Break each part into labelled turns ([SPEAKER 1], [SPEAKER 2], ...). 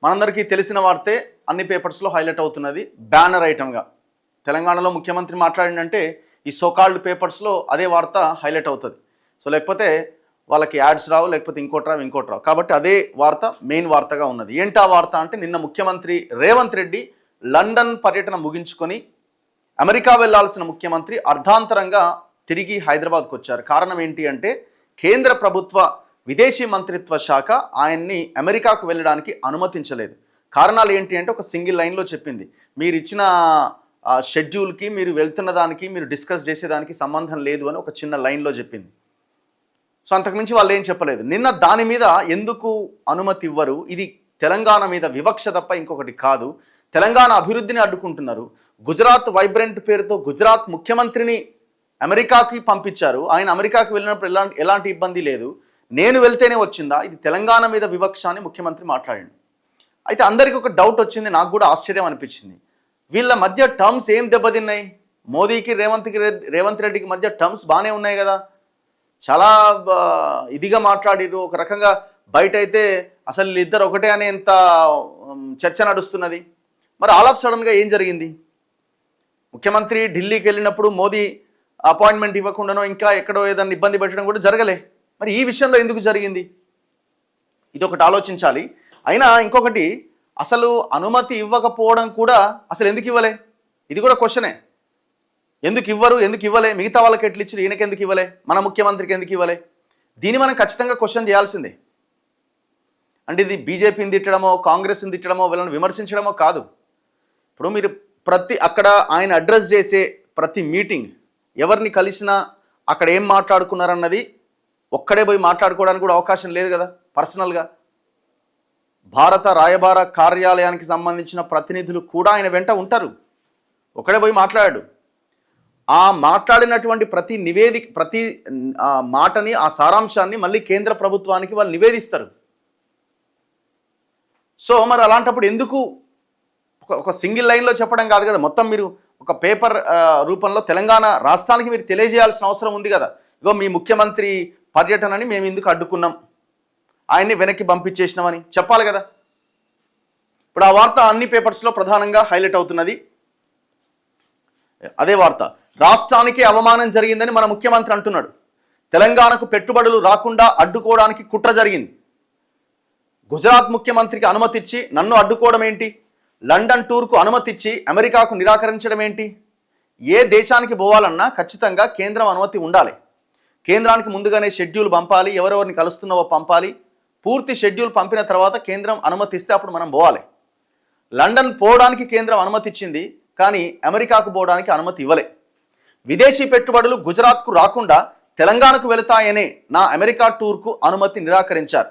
[SPEAKER 1] మనందరికీ తెలిసిన వార్తే అన్ని పేపర్స్లో హైలైట్ అవుతున్నది బ్యానర్ ఐటమ్గా. తెలంగాణలో ముఖ్యమంత్రి మాట్లాడిందంటే ఈ సోకాల్డ్ పేపర్స్లో అదే వార్త హైలైట్ అవుతుంది. సో లేకపోతే వాళ్ళకి యాడ్స్ రావు, లేకపోతే ఇంకోటి రావు. కాబట్టి అదే వార్త మెయిన్ వార్తగా ఉన్నది. ఏంటా వార్త అంటే, నిన్న ముఖ్యమంత్రి రేవంత్ రెడ్డి లండన్ పర్యటన ముగించుకొని అమెరికా వెళ్లాల్సిన ముఖ్యమంత్రి అర్ధాంతరంగా తిరిగి హైదరాబాద్కు వచ్చారు. కారణం ఏంటి అంటే, కేంద్ర ప్రభుత్వ విదేశీ మంత్రిత్వ శాఖ ఆయన్ని అమెరికాకు వెళ్ళడానికి అనుమతించలేదు. కారణాలు ఏంటి అంటే, ఒక సింగిల్ లైన్లో చెప్పింది, మీరు ఇచ్చిన షెడ్యూల్కి, మీరు వెళ్తున్న దానికి, మీరు డిస్కస్ చేసేదానికి సంబంధం లేదు అని ఒక చిన్న లైన్లో చెప్పింది. సో అంతకుమించి వాళ్ళు ఏం చెప్పలేదు. నిన్న దాని మీద ఎందుకు అనుమతి ఇవ్వరు, ఇది తెలంగాణ మీద వివక్ష తప్ప ఇంకొకటి కాదు, తెలంగాణ అభివృద్ధిని అడ్డుకుంటున్నారు, గుజరాత్ వైబ్రెంట్ పేరుతో గుజరాత్ ముఖ్యమంత్రిని అమెరికాకి పంపించారు, ఆయన అమెరికాకి వెళ్ళినప్పుడు ఎలాంటి ఇబ్బంది లేదు, నేను వెళ్తేనే వచ్చిందా, ఇది తెలంగాణ మీద వివక్ష అని ముఖ్యమంత్రి మాట్లాడాడు. అయితే అందరికీ ఒక డౌట్ వచ్చింది, నాకు కూడా ఆశ్చర్యం అనిపించింది. వీళ్ళ మధ్య టర్మ్స్ ఏం దెబ్బతిన్నాయి? మోదీకి రేవంత్ రెడ్డికి మధ్య టర్మ్స్ బాగానే ఉన్నాయి కదా, చాలా ఇదిగా మాట్లాడిరు. ఒక రకంగా బయట అయితే అసలు ఇద్దరు ఒకటే అనే ఎంత చర్చ నడుస్తున్నది. మరి ఆల్ ఆఫ్ సడన్గా ఏం జరిగింది? ముఖ్యమంత్రి ఢిల్లీకి వెళ్ళినప్పుడు మోదీ అపాయింట్మెంట్ ఇవ్వకుండానో ఇంకా ఎక్కడో ఏదైనా ఇబ్బంది పెట్టడం కూడా జరగలే. మరి ఈ విషయంలో ఎందుకు జరిగింది? ఇది ఒకటి ఆలోచించాలి. అయినా ఇంకొకటి, అసలు అనుమతి ఇవ్వకపోవడం కూడా అసలు ఎందుకు ఇవ్వలే, ఇది కూడా క్వశ్చనే. ఎందుకు ఇవ్వరు, ఎందుకు ఇవ్వలే, మిగతా వాళ్ళకి ఎట్లు ఇచ్చారు, ఈయనకి ఎందుకు ఇవ్వలే, మన ముఖ్యమంత్రికి ఎందుకు ఇవ్వలే? దీన్ని మనం ఖచ్చితంగా క్వశ్చన్ చేయాల్సిందే. అంటే ఇది బీజేపీని తిట్టడమో, కాంగ్రెస్ని తిట్టడమో, వీళ్ళని విమర్శించడమో కాదు. ఇప్పుడు మీరు అక్కడ ఆయన అడ్రస్ చేసే ప్రతి మీటింగ్, ఎవరిని కలిసినా అక్కడ ఏం మాట్లాడుకున్నారన్నది ఒక్కడే పోయి మాట్లాడుకోవడానికి కూడా అవకాశం లేదు కదా. పర్సనల్గా భారత రాయబార కార్యాలయానికి సంబంధించిన ప్రతినిధులు కూడా ఆయన వెంట ఉంటారు, ఒక్కడే పోయి మాట్లాడాడు. ఆ మాట్లాడినటువంటి ప్రతి మాటని, ఆ సారాంశాన్ని మళ్ళీ కేంద్ర ప్రభుత్వానికి వాళ్ళు నివేదిస్తారు. సో మరి అలాంటప్పుడు ఎందుకు ఒక సింగిల్ లైన్లో చెప్పడం కాదు కదా, మొత్తం మీరు ఒక పేపర్ రూపంలో తెలంగాణ రాష్ట్రానికి మీరు తెలియజేయాల్సిన అవసరం ఉంది కదా. ఇగో మీ ముఖ్యమంత్రి పర్యటనని మేము ఎందుకు అడ్డుకున్నాం, ఆయన్ని వెనక్కి పంపించేసినామని చెప్పాలి కదా. ఇప్పుడు ఆ వార్త అన్ని పేపర్స్లో ప్రధానంగా హైలైట్ అవుతున్నది. అదే వార్త, రాష్ట్రానికి అవమానం జరిగిందని మన ముఖ్యమంత్రి అంటున్నాడు. తెలంగాణకు పెట్టుబడులు రాకుండా అడ్డుకోవడానికి కుట్ర జరిగింది. గుజరాత్ ముఖ్యమంత్రికి అనుమతిచ్చి నన్ను అడ్డుకోవడం ఏంటి, లండన్ టూర్కు అనుమతిచ్చి అమెరికాకు నిరాకరించడం ఏంటి? ఏ దేశానికి పోవాలన్నా ఖచ్చితంగా కేంద్రం అనుమతి ఉండాలి. కేంద్రానికి ముందుగానే షెడ్యూల్ పంపాలి, ఎవరెవరిని కలుస్తున్నావో పంపాలి. పూర్తి షెడ్యూల్ పంపిన తర్వాత కేంద్రం అనుమతిస్తే అప్పుడు మనం పోవాలి. లండన్ పోవడానికి కేంద్రం అనుమతి ఇచ్చింది, కానీ అమెరికాకు పోవడానికి అనుమతి ఇవ్వలే. విదేశీ పెట్టుబడులు గుజరాత్కు రాకుండా తెలంగాణకు వెళతాయనే నా అమెరికా టూర్కు అనుమతి నిరాకరించారు.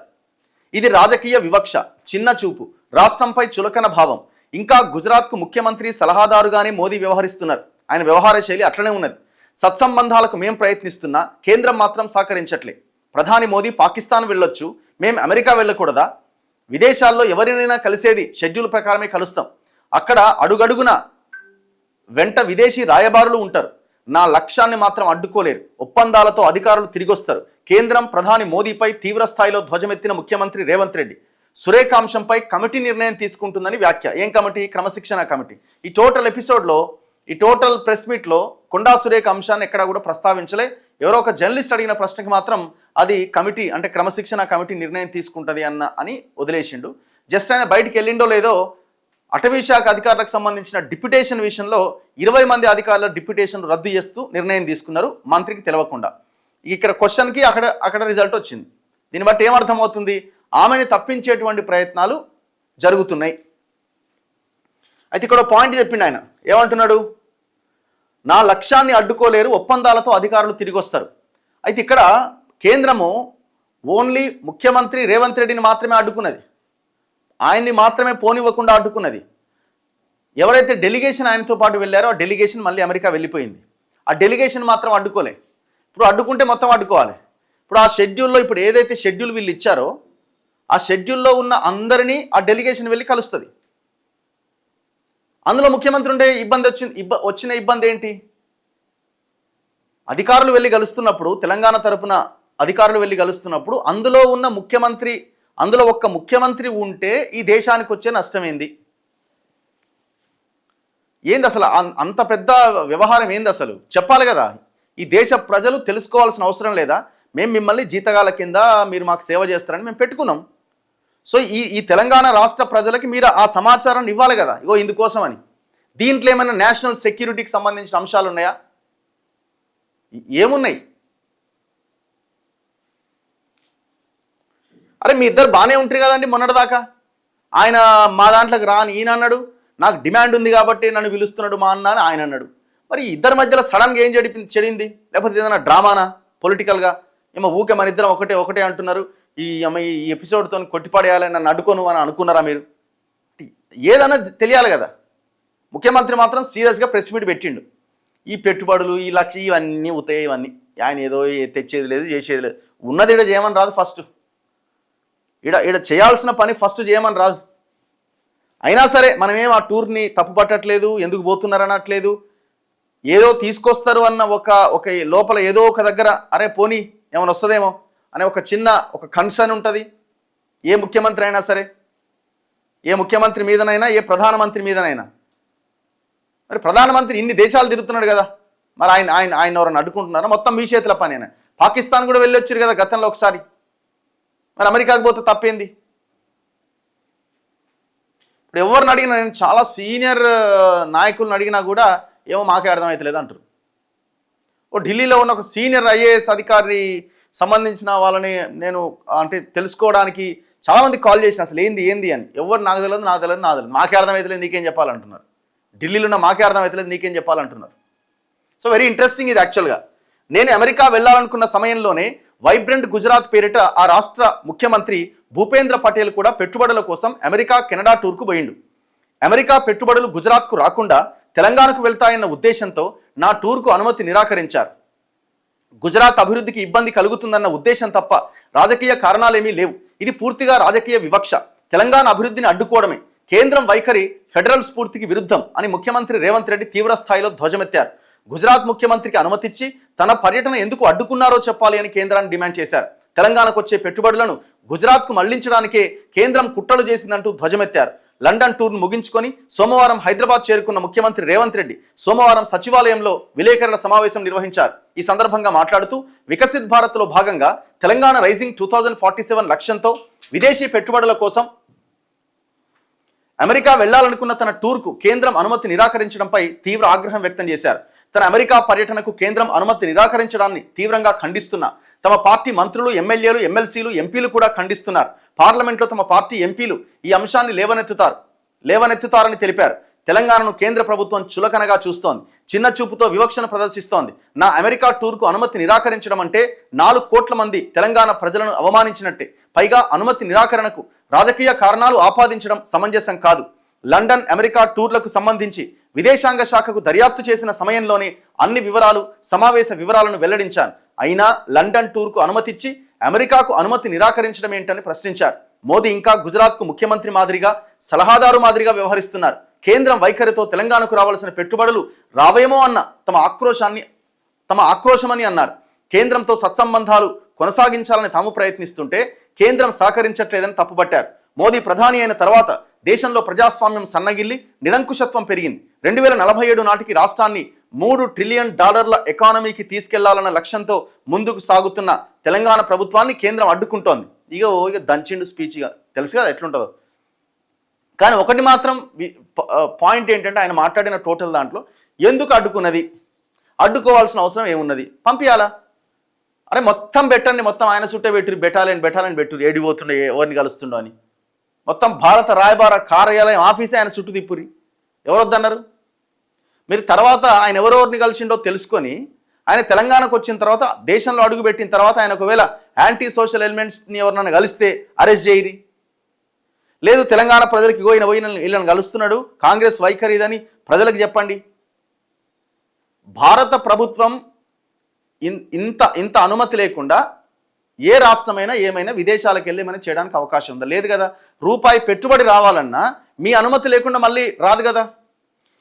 [SPEAKER 1] ఇది రాజకీయ వివక్ష, చిన్న చూపు, రాష్ట్రంపై చులకన భావం. ఇంకా గుజరాత్కు ముఖ్యమంత్రి సలహాదారుగానే మోదీ వ్యవహరిస్తున్నారు. ఆయన వ్యవహార శైలి అట్లనే ఉన్నది. సత్సంబంధాలకు మేం ప్రయత్నిస్తున్నా కేంద్రం మాత్రం సహకరించట్లే. ప్రధాని మోదీ పాకిస్తాన్ వెళ్ళొచ్చు, మేము అమెరికా వెళ్ళకూడదా? విదేశాల్లో ఎవరినైనా కలిసేది షెడ్యూల్ ప్రకారమే కలుస్తాం. అక్కడ అడుగడుగున వెంట విదేశీ రాయబారులు ఉంటారు. నా లక్ష్యాన్ని మాత్రం అడ్డుకోలేరు. ఒప్పందాలతో అధికారులు తిరిగొస్తారు. కేంద్రం ప్రధాని మోదీపై తీవ్ర స్థాయిలో ధ్వజమెత్తిన ముఖ్యమంత్రి రేవంత్ రెడ్డి సురేఖాంశంపై కమిటీ నిర్ణయం తీసుకుంటుందని వ్యాఖ్య. ఏం కమిటీ? క్రమశిక్షణ కమిటీ. ఈ టోటల్ ఎపిసోడ్లో, ఈ టోటల్ ప్రెస్ మీట్లో కొండా సురేఖ అంశాన్ని ఎక్కడా కూడా ప్రస్తావించలే. ఎవరో ఒక జర్నలిస్ట్ అడిగిన ప్రశ్నకి మాత్రం అది కమిటీ అంటే క్రమశిక్షణ కమిటీ నిర్ణయం తీసుకుంటుంది అని వదిలేసిండు. జస్ట్ ఆయన బయటికి వెళ్ళిండో లేదో, అటవీ శాఖ అధికారులకు సంబంధించిన డిప్యుటేషన్ విషయంలో 20 మంది అధికారుల డిప్యుటేషన్ రద్దు చేస్తూ నిర్ణయం తీసుకున్నారు, మంత్రికి తెలవకుండా. ఇక్కడ క్వశ్చన్కి అక్కడ రిజల్ట్ వచ్చింది. దీన్ని బట్టి ఏమర్థమవుతుంది? ఆమెని తప్పించేటువంటి ప్రయత్నాలు జరుగుతున్నాయి. అయితే ఇక్కడ పాయింట్ చెప్పిండు ఆయన, ఏమంటున్నాడు? నా లక్ష్యాన్ని అడ్డుకోలేరు, ఒప్పందాలతో అధికారులు తిరిగి వస్తారు. అయితే ఇక్కడ కేంద్రము ఓన్లీ ముఖ్యమంత్రి రేవంత్ రెడ్డిని మాత్రమే అడ్డుకున్నది, ఆయన్ని మాత్రమే పోనివ్వకుండా అడ్డుకున్నది. ఎవరైతే డెలిగేషన్ ఆయనతో పాటు వెళ్ళారో ఆ డెలిగేషన్ మళ్ళీ అమెరికా వెళ్ళిపోయింది. ఆ డెలిగేషన్ మాత్రం అడ్డుకోలే. ఇప్పుడు అడ్డుకుంటే మొత్తం అడ్డుకోవాలి. ఇప్పుడు ఆ షెడ్యూల్లో, ఇప్పుడు ఏదైతే షెడ్యూల్ వీళ్ళు ఇచ్చారో ఆ షెడ్యూల్లో ఉన్న అందరినీ ఆ డెలిగేషన్ వెళ్ళి కలుస్తుంది. అందులో ముఖ్యమంత్రి ఉంటే వచ్చిన ఇబ్బంది ఏంటి? అధికారులు వెళ్ళి కలుస్తున్నప్పుడు, తెలంగాణ తరపున అధికారులు వెళ్ళి కలుస్తున్నప్పుడు అందులో ఉన్న ముఖ్యమంత్రి అందులో ఒక్క ముఖ్యమంత్రి ఉంటే ఈ దేశానికి వచ్చే నష్టం ఏంది? ఏంది అసలు అంత పెద్ద వ్యవహారం ఏంది అసలు చెప్పాలి కదా. ఈ దేశ ప్రజలు తెలుసుకోవాల్సిన అవసరం లేదా? మేము మిమ్మల్ని జీతగాల కింద మీరు మాకు సేవ చేస్తారని మేము పెట్టుకున్నాం. సో ఈ తెలంగాణ రాష్ట్ర ప్రజలకి మీరు ఆ సమాచారాన్ని ఇవ్వాలి కదా, ఇగో ఇందుకోసం అని. దీంట్లో ఏమైనా నేషనల్ సెక్యూరిటీకి సంబంధించిన అంశాలు ఉన్నాయా? ఏమున్నాయి? అరే మీ ఇద్దరు బాగానే ఉంటారు కదండి మొన్నటిదాకా. ఆయన మా దాంట్లోకి రాని ఈయన అన్నాడు, నాకు డిమాండ్ ఉంది కాబట్టి నన్ను పిలుస్తున్నాడు మా అన్న అని ఆయన అన్నాడు. మరి ఇద్దరి మధ్యలో సడన్గా ఏం చెడింది? లేకపోతే ఏదైనా డ్రామానా పొలిటికల్గా? ఏమో ఊకే మన ఇద్దరం ఒకటే అంటున్నారు, ఈ ఎపిసోడ్తో కొట్టిపడేయాలని నన్ను అడ్డుకోను అని అనుకున్నారా మీరు? ఏదన్నా తెలియాలి కదా. ముఖ్యమంత్రి మాత్రం సీరియస్గా ప్రెస్ మీట్ పెట్టిండు. ఈ పెట్టుబడులు ఈ లక్ష ఇవన్నీ అవుతాయి, ఇవన్నీ ఆయన ఏదో తెచ్చేది లేదు చేసేది లేదు. ఉన్నది ఈడ చేయమని రాదు, ఫస్ట్ ఈడ చేయాల్సిన పని ఫస్ట్ చేయమని రాదు. అయినా సరే మనమేం ఆ టూర్ని తప్పు పట్టట్లేదు, ఎందుకు పోతున్నారు అనట్లేదు. ఏదో తీసుకొస్తారు అన్న ఒక లోపల ఏదో ఒక దగ్గర అరే పోనీ ఏమైనా వస్తుందేమో అనే ఒక కన్సర్న్ ఉంటుంది ఏ ముఖ్యమంత్రి అయినా సరే, ఏ ముఖ్యమంత్రి మీదనైనా, ఏ ప్రధానమంత్రి మీదనైనా. మరి ప్రధానమంత్రి ఇన్ని దేశాలు తిరుగుతున్నాడు కదా, మరి ఆయన ఎవరైనా అడ్డుకుంటున్నారా? మొత్తం మీ చేతుల పని. అయినా పాకిస్తాన్ కూడా వెళ్ళొచ్చారు కదా గతంలో ఒకసారి, మరి అమెరికాకు పోతే తప్పేంది? ఇప్పుడు ఎవరిని అడిగినా, నేను చాలా సీనియర్ నాయకులను అడిగినా కూడా ఏమో మాకే అర్థమవుతలేదు అంటారు. ఢిల్లీలో ఉన్న ఒక సీనియర్ ఐఏఎస్ అధికారి సంబంధించిన వాళ్ళని నేను అంటే తెలుసుకోవడానికి చాలామంది కాల్ చేసిన, అసలు ఏంది అని. ఎవరు నాకు తెలియదు, మాకే అర్థమవుతలేదు నీకేం చెప్పాలంటున్నారు. ఢిల్లీలో ఉన్న మాకే అర్థమవుతలేదు నీకేం చెప్పాలంటున్నారు. సో వెరీ ఇంట్రెస్టింగ్ ఇది యాక్చువల్గా. నేను అమెరికా వెళ్ళాలనుకున్న సమయంలోనే వైబ్రెంట్ గుజరాత్ పేరిట ఆ రాష్ట్ర ముఖ్యమంత్రి భూపేంద్ర పటేల్ కూడా పెట్టుబడుల కోసం అమెరికా కెనడా టూర్కు పోయిండు. అమెరికా పెట్టుబడులు గుజరాత్కు రాకుండా తెలంగాణకు వెళ్తాయన్న ఉద్దేశంతో నా టూర్కు అనుమతి నిరాకరించారు. గుజరాత్ అభివృద్ధికి ఇబ్బంది కలుగుతుందన్న ఉద్దేశం తప్ప రాజకీయ కారణాలేమీ లేవు. ఇది పూర్తిగా రాజకీయ వివక్ష, తెలంగాణ అభివృద్ధిని అడ్డుకోవడమే. కేంద్రం వైఖరి ఫెడరల్ స్ఫూర్తికి విరుద్ధం అని ముఖ్యమంత్రి రేవంత్ రెడ్డి తీవ్ర స్థాయిలో ధ్వజమెత్తారు. గుజరాత్ ముఖ్యమంత్రికి అనుమతిచ్చి తన పర్యటన ఎందుకు అడ్డుకున్నారో చెప్పాలి అని కేంద్రాన్ని డిమాండ్ చేశారు. తెలంగాణకు వచ్చే పెట్టుబడులను గుజరాత్కు మళ్లించడానికే కేంద్రం కుట్రలు చేసిందంటూ ధ్వజమెత్తారు. లండన్ టూర్ను ముగించుకొని సోమవారం హైదరాబాద్ చేరుకున్న ముఖ్యమంత్రి రేవంత్ రెడ్డి సోమవారం సచివాలయంలో విలేకరుల సమావేశం నిర్వహించారు. ఈ సందర్భంగా మాట్లాడుతూ వికసిత్ భారత్లో భాగంగా తెలంగాణ రైజింగ్ 2047 లక్ష్యంతో విదేశీ పెట్టుబడుల కోసం అమెరికా వెళ్లాలనుకున్న తన టూర్కు కేంద్రం అనుమతి నిరాకరించడంపై తీవ్ర ఆగ్రహం వ్యక్తం చేశారు. తన అమెరికా పర్యటనకు కేంద్రం అనుమతి నిరాకరించడాన్ని తీవ్రంగా ఖండిస్తున్నా తమ పార్టీ మంత్రులు, ఎమ్మెల్యేలు, ఎమ్మెల్సీలు, ఎంపీలు కూడా ఖండిస్తున్నారు. పార్లమెంట్లో తమ పార్టీ ఎంపీలు ఈ అంశాన్ని లేవనెత్తుతారని తెలిపారు. తెలంగాణను కేంద్ర ప్రభుత్వం చులకనగా చూస్తోంది, చిన్న చూపుతో వివక్షను ప్రదర్శిస్తోంది. నా అమెరికా టూర్కు అనుమతి నిరాకరించడం అంటే 4 కోట్ల మంది తెలంగాణ ప్రజలను అవమానించినట్టే. పైగా అనుమతి నిరాకరణకు రాజకీయ కారణాలు ఆపాదించడం సమంజసం కాదు. లండన్, అమెరికా టూర్లకు సంబంధించి విదేశాంగ శాఖకు దర్యాప్తు చేసిన సమయంలోనే అన్ని సమావేశ వివరాలను వెల్లడించాను. అయినా లండన్ టూర్కు అనుమతిచ్చి అమెరికాకు అనుమతి నిరాకరించడం ఏంటని ప్రశ్నించారు. మోదీ ఇంకా గుజరాత్కు ముఖ్యమంత్రి మాదిరిగా, సలహాదారు మాదిరిగా వ్యవహరిస్తున్నారు. కేంద్రం వైఖరితో తెలంగాణకు రావాల్సిన పెట్టుబడులు రావేమో అన్న తమ ఆక్రోశమని అన్నారు. కేంద్రంతో సత్సంబంధాలు కొనసాగించాలని తాము ప్రయత్నిస్తుంటే కేంద్రం సహకరించట్లేదని తప్పుపట్టారు. మోదీ ప్రధాని అయిన తర్వాత దేశంలో ప్రజాస్వామ్యం సన్నగిల్లి నిరంకుశత్వం పెరిగింది. 2047 నాటికి రాష్ట్రాన్ని $3 ట్రిలియన్ ఎకానమీకి తీసుకెళ్లాలన్న లక్ష్యంతో ముందుకు సాగుతున్న తెలంగాణ ప్రభుత్వాన్ని కేంద్రం అడ్డుకుంటోంది. ఇక దంచిండు స్పీచ్గా, తెలుసు కదా ఎట్లుంటుందో. కానీ ఒకటి మాత్రం పాయింట్ ఏంటంటే ఆయన మాట్లాడిన టోటల్ దాంట్లో ఎందుకు అడ్డుకున్నది, అడ్డుకోవాల్సిన అవసరం ఏమున్నది, పంపించాలా? అరే మొత్తం పెట్టండి, మొత్తం ఆయన చుట్టే పెట్టురు, బెటాలని పెట్టురు, ఏడిపోతుండే ఎవరిని కలుస్తుండో అని. మొత్తం భారత రాయబార కార్యాలయం ఆఫీసే ఆయన చుట్టూ తిప్పురి. ఎవరొద్దన్నారు? మీరు తర్వాత ఆయన ఎవరెవరిని కలిసిండో తెలుసుకొని ఆయన తెలంగాణకు వచ్చిన తర్వాత, దేశంలో అడుగుపెట్టిన తర్వాత ఆయన ఒకవేళ యాంటీ సోషల్ ఎలిమెంట్స్ని ఎవరినైనా కలిస్తే అరెస్ట్ చేయరి. లేదు తెలంగాణ ప్రజలకి వీళ్ళని కలుస్తున్నాడు, కాంగ్రెస్ వైఖరి ఇదని ప్రజలకు చెప్పండి. భారత ప్రభుత్వం ఇంత అనుమతి లేకుండా ఏ రాష్ట్రమైనా ఏమైనా విదేశాలకు వెళ్ళి మనం చేయడానికి అవకాశం ఉందా? లేదు కదా. రూపాయి పెట్టుబడి రావాలన్నా మీ అనుమతి లేకుండా మళ్ళీ రాదు కదా.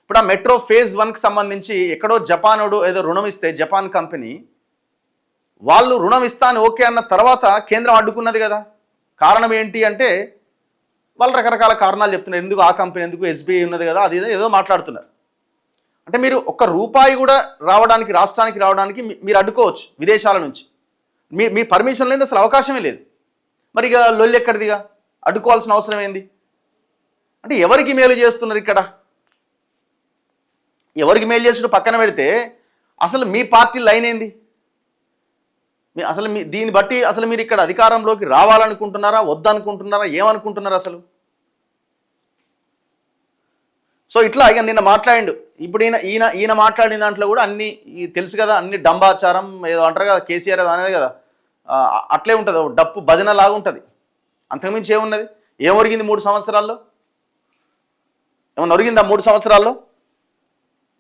[SPEAKER 1] ఇప్పుడు ఆ మెట్రో ఫేజ్ 1కి సంబంధించి ఎక్కడో జపానోడు ఏదో రుణం ఇస్తే, జపాన్ కంపెనీ వాళ్ళు రుణం ఇస్తా అని ఓకే అన్న తర్వాత కేంద్రం అడ్డుకున్నది కదా. కారణం ఏంటి అంటే వాళ్ళు రకరకాల కారణాలు చెప్తున్నారు. ఎందుకు ఆ కంపెనీ, ఎందుకు ఎస్బీఐ ఉన్నది కదా, అది ఏదో మాట్లాడుతున్నారు. అంటే మీరు ఒక్క రూపాయి కూడా రావడానికి, రాష్ట్రానికి రావడానికి మీరు అడ్డుకోవచ్చు విదేశాల నుంచి. మీ పర్మిషన్ లేదు, అసలు అవకాశమే లేదు. మరి ఇక లొల్లి ఎక్కడిదిగా, అడ్డుకోవాల్సిన అవసరం ఏంది? అంటే ఎవరికి మేలు చేస్తున్నారు ఇక్కడ? ఎవరికి మేలు చేస్తున్న పక్కన పెడితే అసలు మీ పార్టీ లైన్ ఏంది? అసలు దీన్ని బట్టి అసలు మీరు ఇక్కడ అధికారంలోకి రావాలనుకుంటున్నారా, వద్దనుకుంటున్నారా, ఏమనుకుంటున్నారు అసలు? సో ఇట్లా ఇక నిన్న మాట్లాడిండు. ఇప్పుడు ఈయన మాట్లాడిన దాంట్లో కూడా అన్ని తెలుసు కదా, అన్ని డంబాచారం ఏదో అంటారు కదా, కేసీఆర్ ఏదో అనేది కదా, అట్లే ఉంటుంది, డప్పు భజన లాగా ఉంటుంది. అంతకుమించి ఏమున్నది? ఏం ఒరిగింది 3 సంవత్సరాల్లో? ఏమన్నా ఒరిగిందా 3 సంవత్సరాల్లో?